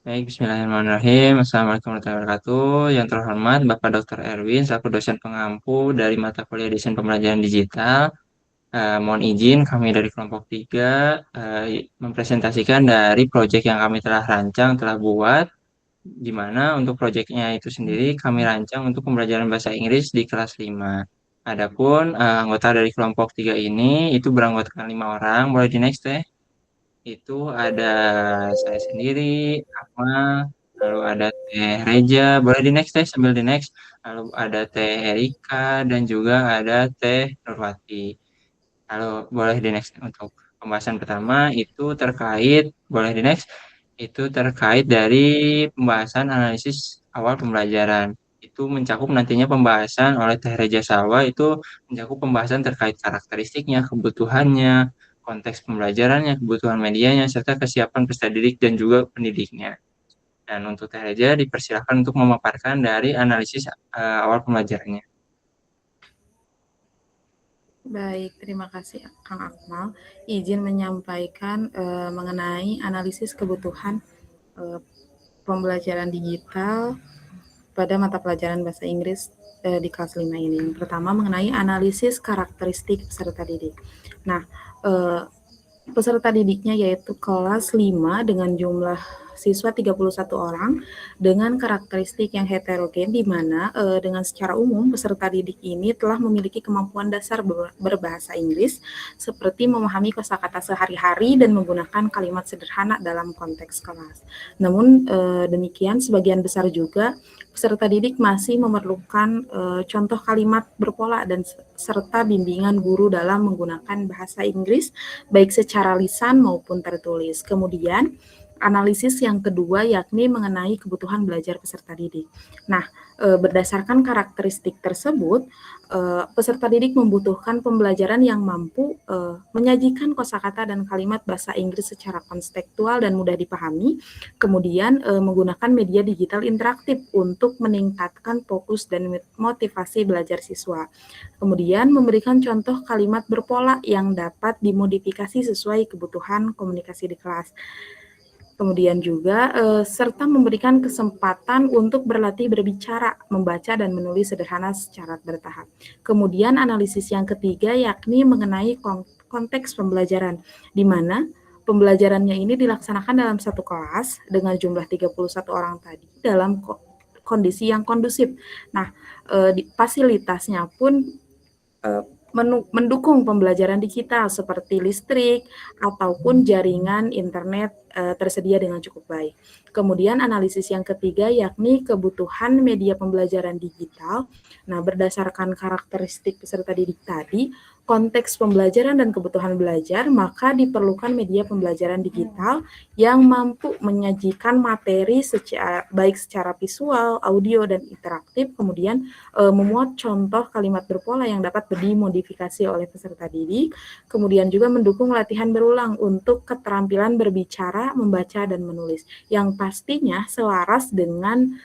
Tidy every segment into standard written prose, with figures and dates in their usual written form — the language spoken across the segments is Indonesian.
Baik, bismillahirrahmanirrahim. Assalamualaikum warahmatullahi wabarakatuh. Yang terhormat Bapak Dr. Erwin, selaku dosen pengampu dari mata kuliah Desain Pembelajaran Digital. Mohon izin kami dari kelompok 3 mempresentasikan dari proyek yang kami telah rancang, telah buat, di mana untuk proyeknya itu sendiri kami rancang untuk pembelajaran bahasa Inggris di kelas 5. Adapun anggota dari kelompok 3 ini itu beranggotakan 5 orang. Boleh di next teh? Itu ada saya sendiri, Akmal, lalu ada Teh Reja, boleh di next Teh, sambil di next, lalu ada Teh Erika, dan juga ada Teh Nurwati. Lalu boleh di next untuk pembahasan pertama itu terkait, boleh di next, itu terkait dari pembahasan analisis awal pembelajaran. Itu mencakup nantinya pembahasan oleh Teh Reja Salwa, itu mencakup pembahasan terkait karakteristiknya, kebutuhannya, konteks pembelajarannya, kebutuhan medianya, serta kesiapan peserta didik dan juga pendidiknya. Dan untuk Teh Reja dipersilakan untuk memaparkan dari analisis awal pembelajarannya. Baik, terima kasih Kang Akmal. Izin menyampaikan mengenai analisis kebutuhan eh, pembelajaran digital pada mata pelajaran bahasa Inggris di kelas 5 ini. Yang pertama mengenai analisis karakteristik peserta didik. Nah, eh, peserta didiknya yaitu kelas 5 dengan jumlah siswa 31 orang dengan karakteristik yang heterogen di mana dengan secara umum peserta didik ini telah memiliki kemampuan dasar berbahasa Inggris seperti memahami kosakata sehari-hari dan menggunakan kalimat sederhana dalam konteks kelas. Namun demikian sebagian besar juga peserta didik masih memerlukan contoh kalimat berpola dan serta bimbingan guru dalam menggunakan bahasa Inggris baik secara lisan maupun tertulis. Kemudian analisis yang kedua yakni mengenai kebutuhan belajar peserta didik. Nah, berdasarkan karakteristik tersebut, peserta didik membutuhkan pembelajaran yang mampu menyajikan kosakata dan kalimat bahasa Inggris secara kontekstual dan mudah dipahami, kemudian menggunakan media digital interaktif untuk meningkatkan fokus dan motivasi belajar siswa. Kemudian memberikan contoh kalimat berpola yang dapat dimodifikasi sesuai kebutuhan komunikasi di kelas. Kemudian juga serta memberikan kesempatan untuk berlatih berbicara, membaca dan menulis sederhana secara bertahap. Kemudian analisis yang ketiga yakni mengenai konteks pembelajaran, di mana pembelajarannya ini dilaksanakan dalam satu kelas dengan jumlah 31 orang tadi dalam kondisi yang kondusif. Nah, fasilitasnya pun mendukung pembelajaran digital seperti listrik ataupun jaringan internet tersedia dengan cukup baik. Kemudian analisis yang ketiga yakni kebutuhan media pembelajaran digital. Nah, berdasarkan karakteristik peserta didik tadi, konteks pembelajaran dan kebutuhan belajar, maka diperlukan media pembelajaran digital yang mampu menyajikan materi baik secara visual, audio, dan interaktif, kemudian memuat contoh kalimat berpola yang dapat dimodifikasi oleh peserta didik, kemudian juga mendukung latihan berulang untuk keterampilan berbicara, membaca, dan menulis, yang pastinya selaras dengan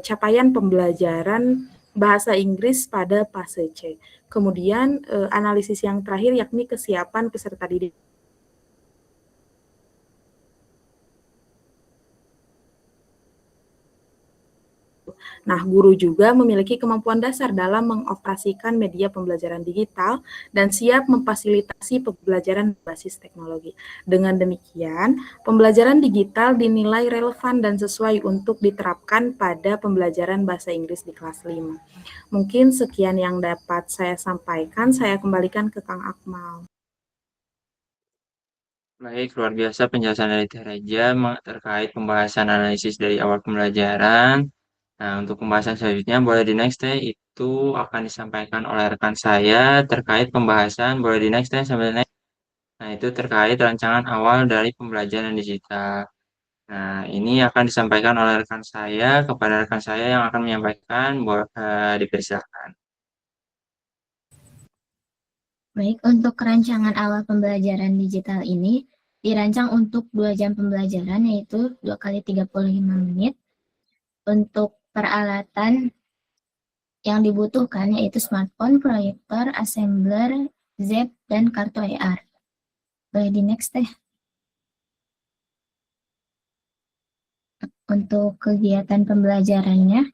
capaian pembelajaran bahasa Inggris pada fase C. Kemudian analisis yang terakhir yakni kesiapan peserta didik. Nah, guru juga memiliki kemampuan dasar dalam mengoperasikan media pembelajaran digital dan siap memfasilitasi pembelajaran berbasis teknologi. Dengan demikian, pembelajaran digital dinilai relevan dan sesuai untuk diterapkan pada pembelajaran bahasa Inggris di kelas 5. Mungkin sekian yang dapat saya sampaikan. Saya kembalikan ke Kang Akmal. Baik, luar biasa penjelasan dari Teh Reja terkait pembahasan analisis dari awal pembelajaran. Nah, untuk pembahasan selanjutnya boleh di next Teh, itu akan disampaikan oleh rekan saya terkait pembahasan, boleh di next Teh sambil next. Nah, itu terkait rancangan awal dari pembelajaran digital. Nah, ini akan disampaikan oleh rekan saya kepada rekan saya yang akan menyampaikan, dipersilakan. Baik, untuk rancangan awal pembelajaran digital ini dirancang untuk 2 jam pembelajaran, yaitu 2 kali 35 menit. Untuk peralatan yang dibutuhkan yaitu smartphone, proyektor, assembler, Zep, dan kartu ER. Boleh di next teh. untuk kegiatan pembelajarannya.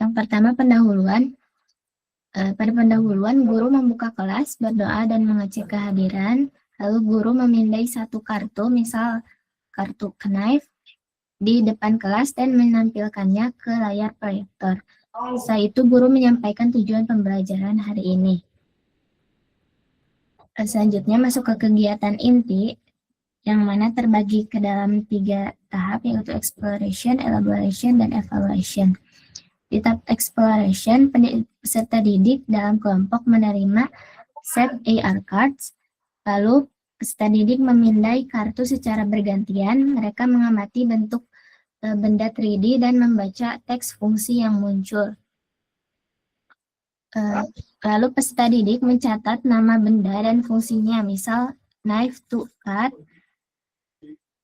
Yang pertama, pendahuluan. Pada pendahuluan, guru membuka kelas, berdoa, dan mengecek kehadiran. Lalu guru memindai satu kartu, misal kartu Knife, di depan kelas dan menampilkannya ke layar proyektor. Setelah itu, guru menyampaikan tujuan pembelajaran hari ini. Selanjutnya masuk ke kegiatan inti, yang mana terbagi ke dalam 3 tahap, yaitu exploration, elaboration, dan evaluation. Di tahap exploration, peserta didik dalam kelompok menerima set AR cards, lalu peserta didik memindai kartu secara bergantian, mereka mengamati bentuk benda 3D dan membaca teks fungsi yang muncul. Lalu peserta didik mencatat nama benda dan fungsinya, misal knife to cut.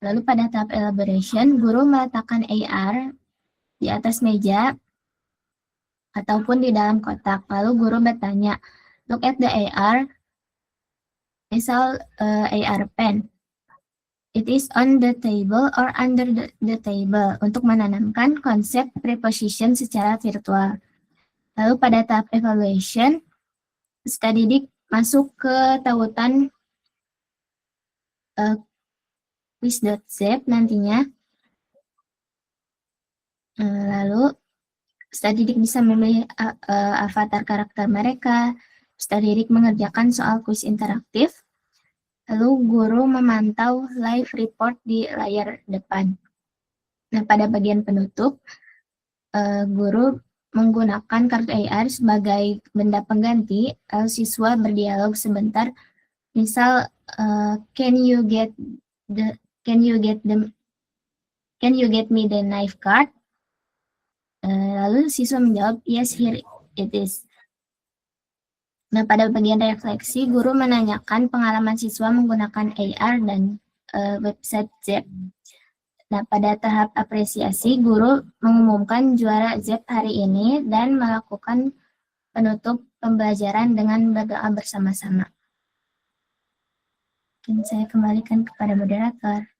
Lalu pada tahap elaboration, guru meletakkan AR di atas meja ataupun di dalam kotak. Lalu guru bertanya, look at the AR, misal AR pen. It is on the table or under the table, untuk menanamkan konsep preposition secara virtual. Lalu pada tahap evaluation, peserta didik masuk ke tautan quiz.zip nantinya. Lalu peserta didik bisa memilih avatar karakter mereka. Peserta didik mengerjakan soal kuis interaktif. Lalu guru memantau live report di layar depan. Nah, pada bagian penutup, guru menggunakan kartu AR sebagai benda pengganti. Lalu siswa berdialog sebentar. Misal, can you get me the knife card? Lalu siswa menjawab, yes, here it is. Nah, pada bagian refleksi, guru menanyakan pengalaman siswa menggunakan AR dan website ZEP. Nah, pada tahap apresiasi, guru mengumumkan juara ZEP hari ini dan melakukan penutup pembelajaran dengan berdoa bersama-sama. Mungkin saya kembalikan kepada moderator.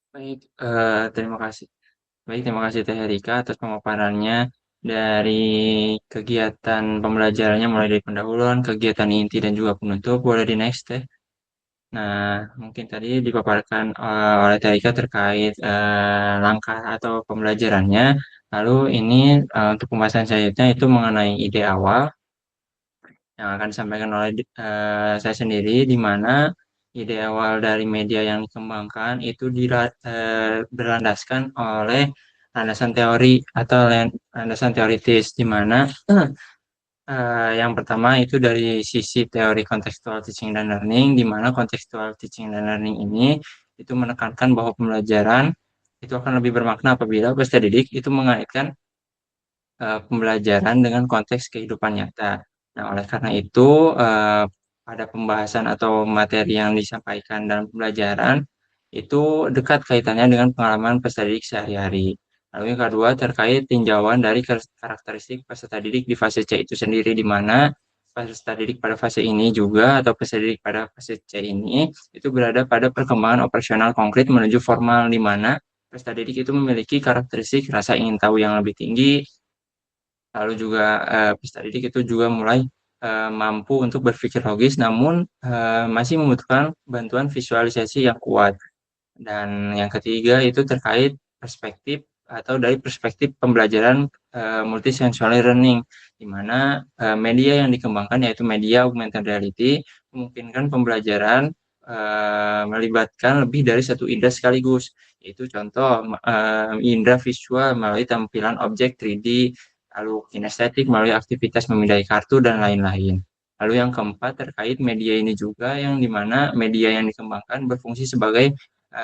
Baik, terima kasih. Baik, terima kasih Teh Erika atas pemaparannya dari kegiatan pembelajarannya mulai dari pendahuluan, kegiatan inti, dan juga penutup. Boleh di next Teh. Nah, mungkin tadi dipaparkan oleh Teh Erika terkait langkah atau pembelajarannya. Lalu ini untuk pembahasan selanjutnya itu mengenai ide awal yang akan disampaikan oleh saya sendiri, di mana ide awal dari media yang dikembangkan itu berlandaskan oleh landasan teori atau landasan teoritis, di mana yang pertama itu dari sisi teori contextual teaching dan learning, di mana contextual teaching dan learning ini itu menekankan bahwa pembelajaran itu akan lebih bermakna apabila peserta didik itu mengaitkan pembelajaran dengan konteks kehidupan nyata. Nah, oleh karena itu, pada pembahasan atau materi yang disampaikan dalam pembelajaran, itu dekat kaitannya dengan pengalaman peserta didik sehari-hari. Lalu yang kedua terkait tinjauan dari karakteristik peserta didik di fase C itu sendiri, di mana peserta didik pada fase ini juga atau peserta didik pada fase C ini itu berada pada perkembangan operasional konkret menuju formal, di mana peserta didik itu memiliki karakteristik rasa ingin tahu yang lebih tinggi. Lalu juga peserta didik itu juga mulai mampu untuk berpikir logis, namun masih membutuhkan bantuan visualisasi yang kuat. Dan yang ketiga itu terkait perspektif atau dari perspektif pembelajaran multisensory learning, di mana media yang dikembangkan yaitu media augmented reality memungkinkan pembelajaran melibatkan lebih dari satu indera sekaligus, yaitu contoh indera visual melalui tampilan objek 3D, lalu kinestetik melalui aktivitas memindai kartu, dan lain-lain. Lalu yang keempat terkait media ini juga, yang dimana media yang dikembangkan berfungsi sebagai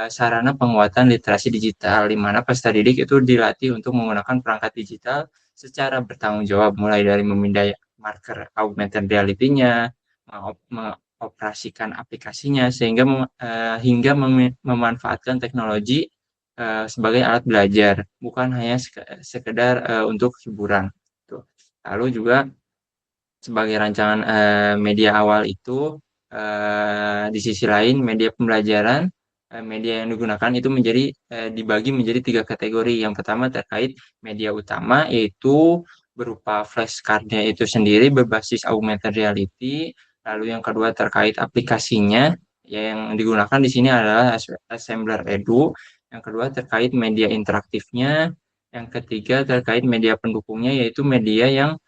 sarana penguatan literasi digital, di mana peserta didik itu dilatih untuk menggunakan perangkat digital secara bertanggung jawab, mulai dari memindai marker augmented reality-nya, mengoperasikan aplikasinya, sehingga hingga memanfaatkan teknologi sebagai alat belajar, bukan hanya sekedar untuk hiburan. Lalu juga sebagai rancangan media awal itu Di sisi lain, media pembelajaran, media yang digunakan itu dibagi menjadi 3 kategori. Yang pertama terkait media utama, yaitu berupa flashcard-nya itu sendiri berbasis augmented reality. Lalu yang kedua terkait aplikasinya, yang digunakan di sini adalah Assembler Edu. Yang kedua terkait media interaktifnya. Yang ketiga terkait media pendukungnya, yaitu media yang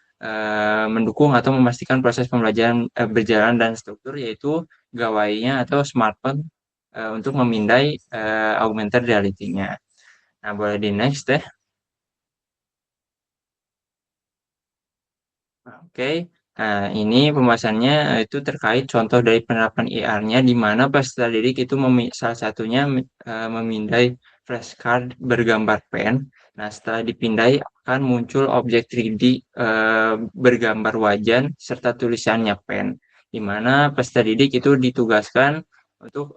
mendukung atau memastikan proses pembelajaran berjalan dan struktur, yaitu gawainya atau smartphone untuk memindai augmented reality-nya. Nah, boleh di next deh. Oke. Nah, ini pembahasannya itu terkait contoh dari penerapan IR-nya, di mana peserta didik itu salah satunya memindai flashcard bergambar pen. Nah, setelah dipindai akan muncul objek 3D bergambar wajan serta tulisannya pen, di mana peserta didik itu ditugaskan untuk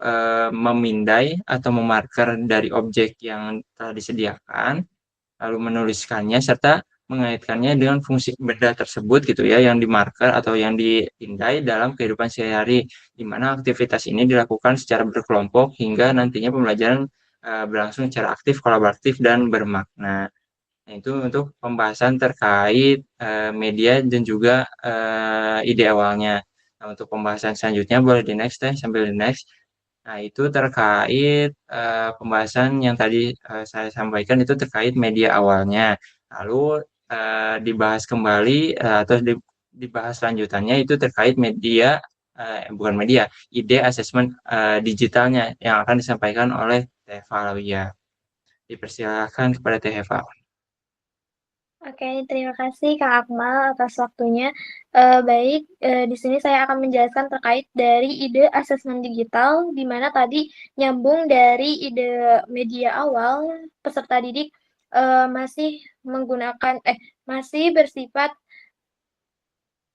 memindai atau memarker dari objek yang telah disediakan, lalu menuliskannya serta mengaitkannya dengan fungsi benda tersebut gitu ya, yang dimarker atau yang dipindai dalam kehidupan sehari-hari, di mana aktivitas ini dilakukan secara berkelompok hingga nantinya pembelajaran berlangsung secara aktif, kolaboratif, dan bermakna. Nah, itu untuk pembahasan terkait media dan juga ide awalnya. Nah, untuk pembahasan selanjutnya boleh di next deh, sambil di next. Nah, itu terkait pembahasan yang tadi saya sampaikan itu terkait media awalnya. Lalu dibahas kembali atau dibahas lanjutannya itu terkait media, bukan media, ide asesmen digitalnya yang akan disampaikan oleh Teva Lawia. Dipersilakan kepada Teva. Oke, terima kasih Kak Akmal atas waktunya. Baik, di sini saya akan menjelaskan terkait dari ide asesmen digital, di mana tadi nyambung dari ide media awal, peserta didik masih bersifat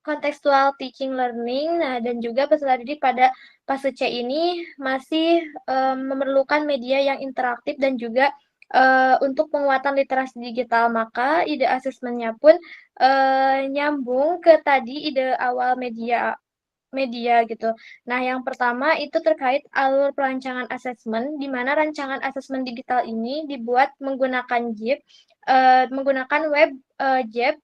contextual teaching learning. Nah, dan juga peserta didik pada fase C ini masih memerlukan media yang interaktif dan juga untuk penguatan literasi digital. Maka ide asesmennya pun nyambung ke tadi ide awal media gitu. Nah, yang pertama itu terkait alur perancangan asesmen, di mana rancangan asesmen digital ini dibuat menggunakan menggunakan web JEP.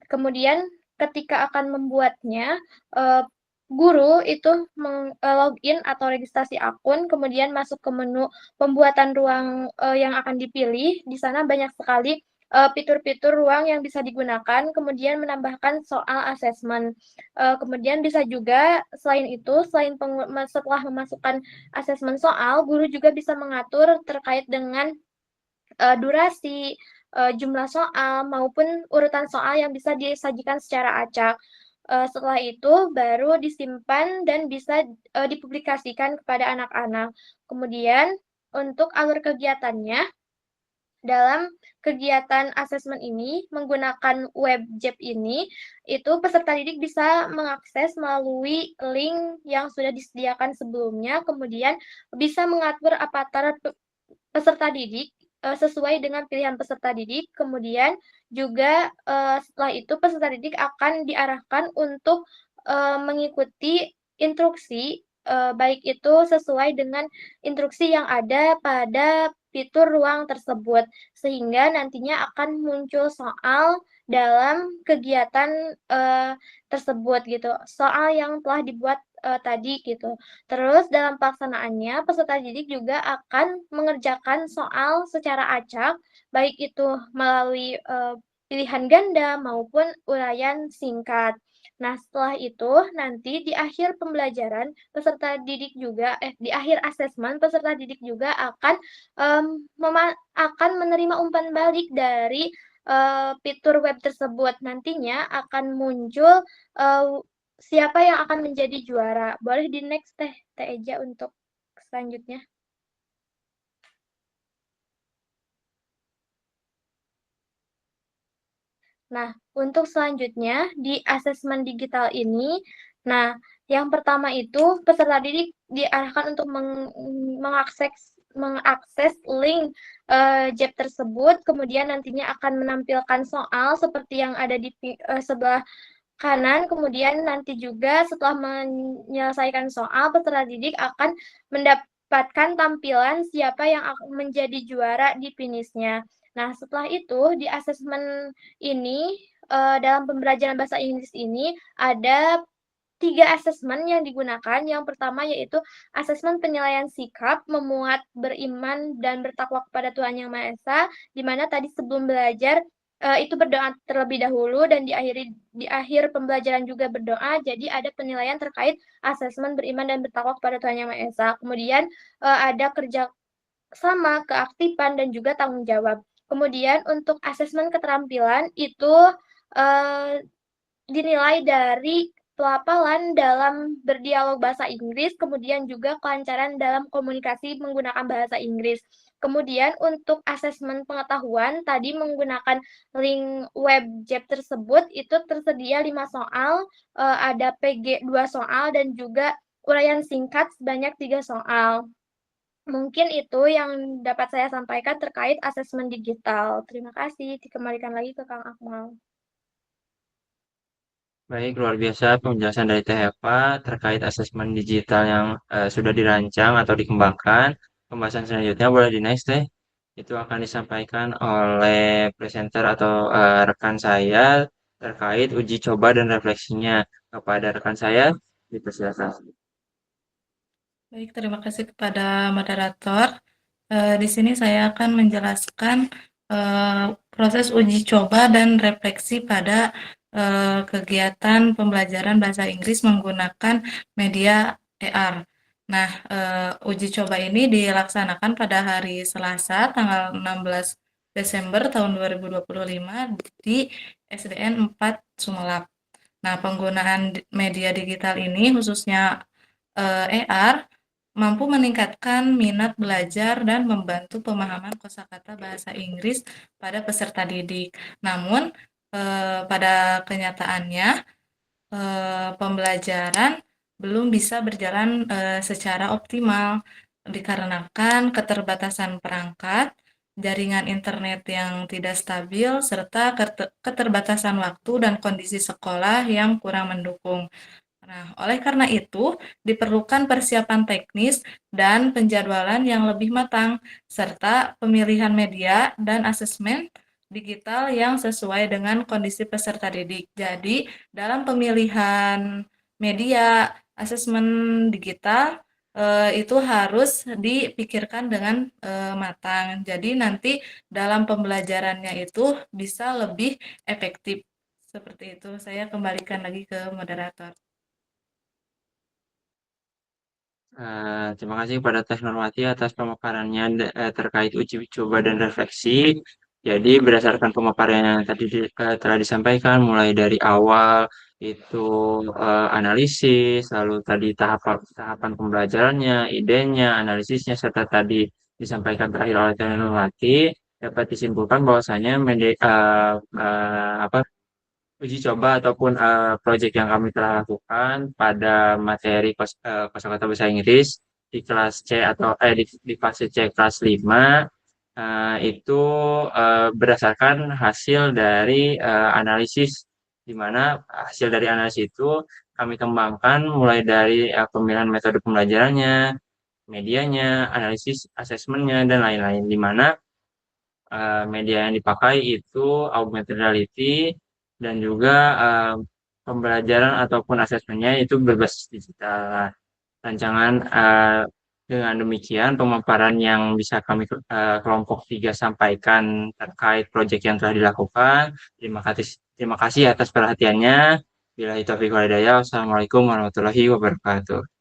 Kemudian ketika akan membuatnya, guru itu login atau registrasi akun, kemudian masuk ke menu pembuatan ruang yang akan dipilih. Di sana banyak sekali fitur-fitur ruang yang bisa digunakan, kemudian menambahkan soal asesmen. Kemudian bisa juga selain itu, setelah memasukkan asesmen soal, guru juga bisa mengatur terkait dengan durasi, jumlah soal, maupun urutan soal yang bisa disajikan secara acak. Setelah itu baru disimpan dan bisa dipublikasikan kepada anak-anak. Kemudian untuk alur kegiatannya, dalam kegiatan asesmen ini menggunakan web JEP ini, itu peserta didik bisa mengakses melalui link yang sudah disediakan sebelumnya, kemudian bisa mengatur avatar peserta didik sesuai dengan pilihan peserta didik. Kemudian juga setelah itu peserta didik akan diarahkan untuk mengikuti instruksi, baik itu sesuai dengan instruksi yang ada pada fitur ruang tersebut, sehingga nantinya akan muncul soal dalam kegiatan tersebut gitu, soal yang telah dibuat tadi gitu. Terus dalam pelaksanaannya, peserta didik juga akan mengerjakan soal secara acak, baik itu melalui pilihan ganda maupun uraian singkat. Nah, setelah itu nanti di akhir pembelajaran peserta didik juga di akhir asesmen peserta didik juga akan menerima umpan balik dari fitur web tersebut. Nantinya akan muncul siapa yang akan menjadi juara. Boleh di next Teh Eja untuk selanjutnya. Nah, untuk selanjutnya di asesmen digital ini, nah, yang pertama itu peserta didik diarahkan untuk mengakses link JEP tersebut, kemudian nantinya akan menampilkan soal seperti yang ada di sebelah kanan, kemudian nanti juga setelah menyelesaikan soal, peserta didik akan mendapatkan tampilan siapa yang akan menjadi juara di finishnya. Nah, setelah itu di asesmen ini, dalam pembelajaran bahasa Inggris ini ada 3 asesmen yang digunakan. Yang pertama yaitu asesmen penilaian sikap, memuat beriman dan bertakwa kepada Tuhan Yang Maha Esa, di mana tadi sebelum belajar itu berdoa terlebih dahulu dan di akhir pembelajaran juga berdoa. Jadi ada penilaian terkait asesmen beriman dan bertakwa kepada Tuhan Yang Maha Esa. Kemudian ada kerja sama, keaktifan dan juga tanggung jawab. Kemudian untuk asesmen keterampilan itu dinilai dari pelafalan dalam berdialog bahasa Inggris, kemudian juga kelancaran dalam komunikasi menggunakan bahasa Inggris. Kemudian untuk asesmen pengetahuan, tadi menggunakan link web JEB tersebut, itu tersedia 5 soal, ada PG 2 soal, dan juga uraian singkat sebanyak 3 soal. Mungkin itu yang dapat saya sampaikan terkait asesmen digital. Terima kasih, dikembalikan lagi ke Kang Akmal. Baik, luar biasa penjelasan dari Teh Eva terkait asesmen digital yang sudah dirancang atau dikembangkan. Pembahasan selanjutnya boleh di next, Teh. Itu akan disampaikan oleh presenter atau rekan saya terkait uji coba dan refleksinya. Kepada rekan saya, dipersilakan. Baik, terima kasih kepada moderator. Di sini saya akan menjelaskan proses uji coba dan refleksi pada kegiatan pembelajaran bahasa Inggris menggunakan media AR. Nah, uji coba ini dilaksanakan pada hari Selasa, tanggal 16 Desember tahun 2025 di SDN 4 Sumelap. Nah, penggunaan media digital ini khususnya AR mampu meningkatkan minat belajar dan membantu pemahaman kosakata bahasa Inggris pada peserta didik. Namun, pada kenyataannya, pembelajaran belum bisa berjalan secara optimal dikarenakan keterbatasan perangkat, jaringan internet yang tidak stabil, serta keterbatasan waktu dan kondisi sekolah yang kurang mendukung. Nah, oleh karena itu, diperlukan persiapan teknis dan penjadwalan yang lebih matang, serta pemilihan media dan asesmen digital yang sesuai dengan kondisi peserta didik. Jadi, dalam pemilihan media asesmen digital, itu harus dipikirkan dengan matang. Jadi, nanti dalam pembelajarannya itu bisa lebih efektif. Seperti itu, saya kembalikan lagi ke moderator. Terima kasih kepada Teh Nurwati atas pemaparannya terkait uji coba dan refleksi. Jadi berdasarkan pemaparan yang tadi telah disampaikan, mulai dari awal itu analisis, lalu tadi tahapan pembelajarannya, idenya, analisisnya, serta tadi disampaikan terakhir oleh Teh Nurwati, dapat disimpulkan bahwasanya apa uji coba ataupun proyek yang kami telah lakukan pada materi kosakata bahasa Inggris di kelas C atau di fase C kelas 5 itu berdasarkan hasil dari analisis, di mana hasil dari analisis itu kami kembangkan mulai dari pemilihan metode pembelajarannya, medianya, analisis asesmennya, dan lain-lain, di mana media yang dipakai itu augmented reality dan juga pembelajaran ataupun asesmennya itu berbasis digital. Rancangan dengan demikian pemaparan yang bisa kami kelompok 3 sampaikan terkait proyek yang telah dilakukan. Terima kasih atas perhatiannya. Billahi taufiq wal hidayah. Wassalamualaikum warahmatullahi wabarakatuh.